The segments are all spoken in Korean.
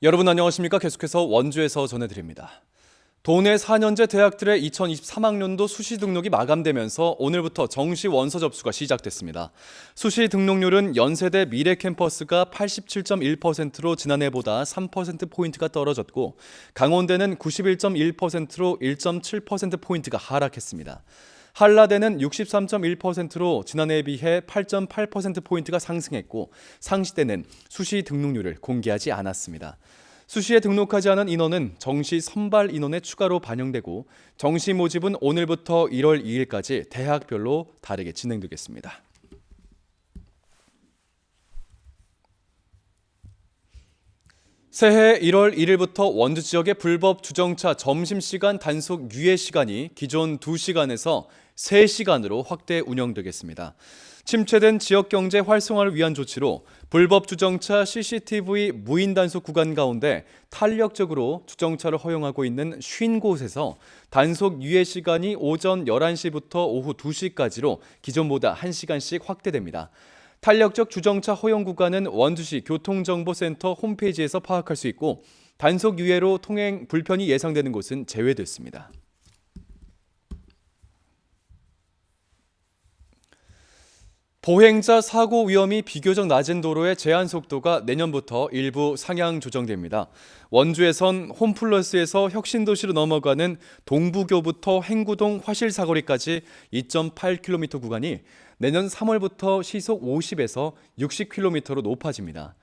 여러분 안녕하십니까? 계속해서 원주에서 전해드립니다. 도내 4년제 대학들의 2023학년도 수시 등록이 마감되면서 오늘부터 정시 원서 접수가 시작됐습니다. 수시 등록률은 연세대 미래 캠퍼스가 87.1%로 지난해보다 3%포인트가 떨어졌고 강원대는 91.1%로 1.7%포인트가 하락했습니다. 한라대는 63.1%로 지난해에 비해 8.8%포인트가 상승했고 상시대는 수시 등록률을 공개하지 않았습니다. 수시에 등록하지 않은 인원은 정시 선발 인원에 추가로 반영되고 정시 모집은 오늘부터 1월 2일까지 대학별로 다르게 진행되겠습니다. 새해 1월 1일부터 원주 지역의 불법 주정차 점심시간 단속 유예 시간이 기존 2시간에서 3시간으로 확대 운영되겠습니다. 침체된 지역경제 활성화를 위한 조치로 불법 주정차 CCTV 무인 단속 구간 가운데 탄력적으로 주정차를 허용하고 있는 50곳에서 단속 유예 시간이 오전 11시부터 오후 2시까지로 기존보다 1시간씩 확대됩니다. 탄력적 주정차 허용 구간은 원주시 교통정보센터 홈페이지에서 파악할 수 있고 단속 유예로 통행 불편이 예상되는 곳은 제외됐습니다. 보행자 사고 위험이 비교적 낮은 도로의 제한 속도가 내년부터 일부 상향 조정됩니다. 원주에선 홈플러스에서 혁신도시로 넘어가는 동부교부터 행구동 화실사거리까지 2.8km 구간이 내년 3월부터 시속 50에서 60km로 높아집니다.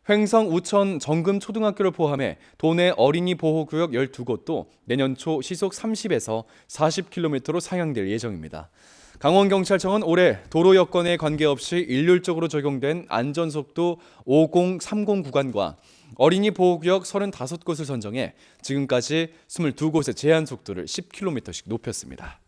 횡성, 우천, 정금 초등학교를 포함해 도내 어린이 보호구역 12곳도 내년 초 시속 30에서 40km로 상향될 예정입니다. 강원경찰청은 올해 도로 여건에 관계없이 일률적으로 적용된 안전속도 5030 구간과 어린이 보호구역 35곳을 선정해 지금까지 22곳의 제한 속도를 10km씩 높였습니다.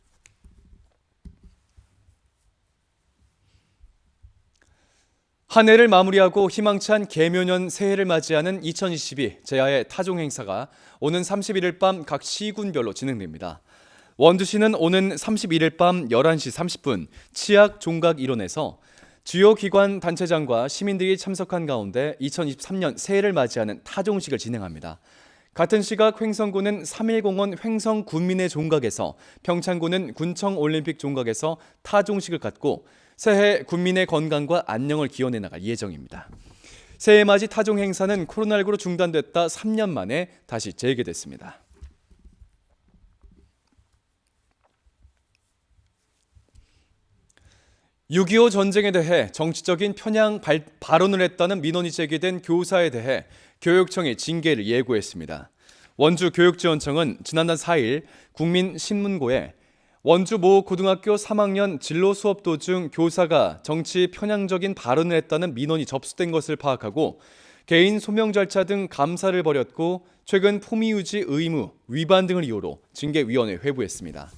한 해를 마무리하고 희망찬 개묘년 새해를 맞이하는 2022 제야의 타종 행사가 오는 31일 밤 각 시군별로 진행됩니다. 원주시는 오는 31일 밤 11시 30분 치악 종각 일원에서 주요 기관 단체장과 시민들이 참석한 가운데 2023년 새해를 맞이하는 타종식을 진행합니다. 같은 시각 횡성구는 3.1공원 횡성군민의 종각에서 평창구는 군청올림픽 종각에서 타종식을 갖고 새해 군민의 건강과 안녕을 기원해 나갈 예정입니다. 새해 맞이 타종 행사는 코로나19로 중단됐다 3년 만에 다시 재개됐습니다. 6.25 전쟁에 대해 정치적인 편향 발언을 했다는 민원이 제기된 교사에 대해 교육청이 징계를 예고했습니다. 원주교육지원청은 지난달 4일 국민신문고에 원주 모 고등학교 3학년 진로 수업 도중 교사가 정치 편향적인 발언을 했다는 민원이 접수된 것을 파악하고 개인 소명 절차 등 감사를 벌였고 최근 품위유지 의무 위반 등을 이유로 징계위원회에 회부했습니다.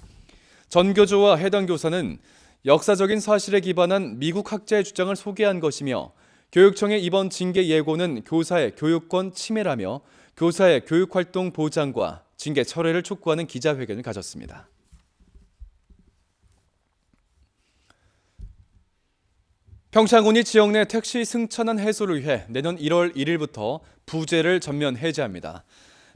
전 교조와 해당 교사는 역사적인 사실에 기반한 미국 학자의 주장을 소개한 것이며 교육청의 이번 징계 예고는 교사의 교육권 침해라며 교사의 교육활동 보장과 징계 철회를 촉구하는 기자회견을 가졌습니다. 평창군이 지역 내 택시 승차난 해소를 위해 내년 1월 1일부터 부재를 전면 해제합니다.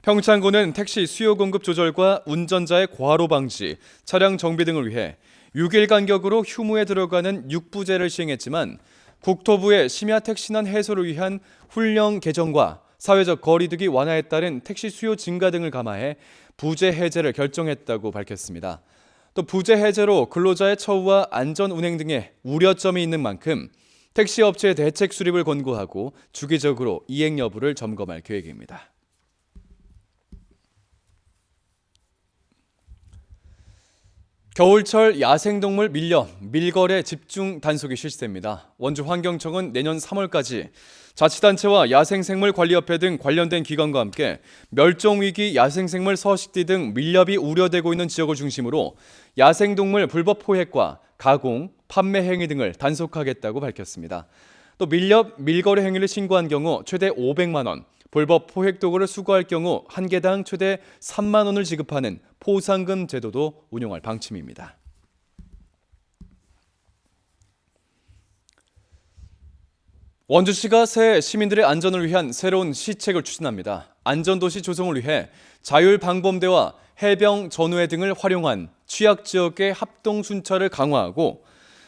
평창군은 택시 수요 공급 조절과 운전자의 과로 방지, 차량 정비 등을 위해 6일 간격으로 휴무에 들어가는 6부제를 시행했지만 국토부의 심야 택시난 해소를 위한 훈령 개정과 사회적 거리두기 완화에 따른 택시 수요 증가 등을 감안해 부제 해제를 결정했다고 밝혔습니다. 또 부제 해제로 근로자의 처우와 안전 운행 등의 우려점이 있는 만큼 택시 업체의 대책 수립을 권고하고 주기적으로 이행 여부를 점검할 계획입니다. 겨울철 야생동물 밀거래 집중 단속이 실시됩니다. 원주 환경청은 내년 3월까지 자치단체와 야생생물관리협회 등 관련된 기관과 함께 멸종위기 야생생물 서식지 등 밀렵이 우려되고 있는 지역을 중심으로 야생동물 불법 포획과 가공, 판매 행위 등을 단속하겠다고 밝혔습니다. 또 밀거래 행위를 신고한 경우 최대 500만 원, 불법 포획 도구를 수거할 경우 한 개당 최대 3만 원을 지급하는 포상금 제도도 운용할 방침입니다. 원주시가 새해 시민들의 안전을 위한 새로운 시책을 추진합니다. 안전도시 조성을 위해 자율방범대와 해병 전우회 등을 활용한 취약지역의 합동순찰을 강화하고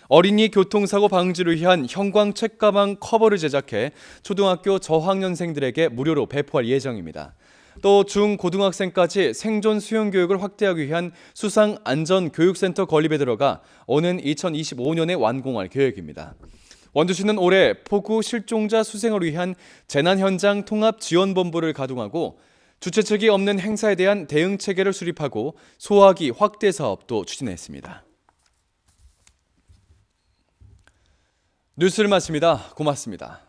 어린이 교통사고 방지를 위한 형광 책가방 커버를 제작해 초등학교 저학년생들에게 무료로 배포할 예정입니다. 또 중고등학생까지 생존 수영 교육을 확대하기 위한 수상안전교육센터 건립에 들어가 오는 2025년에 완공할 계획입니다. 원주시는 올해 폭우 실종자 수생을 위한 재난현장 통합지원본부를 가동하고 주최 측이 없는 행사에 대한 대응 체계를 수립하고 소화기 확대 사업도 추진했습니다. 뉴스를 마칩니다. 고맙습니다.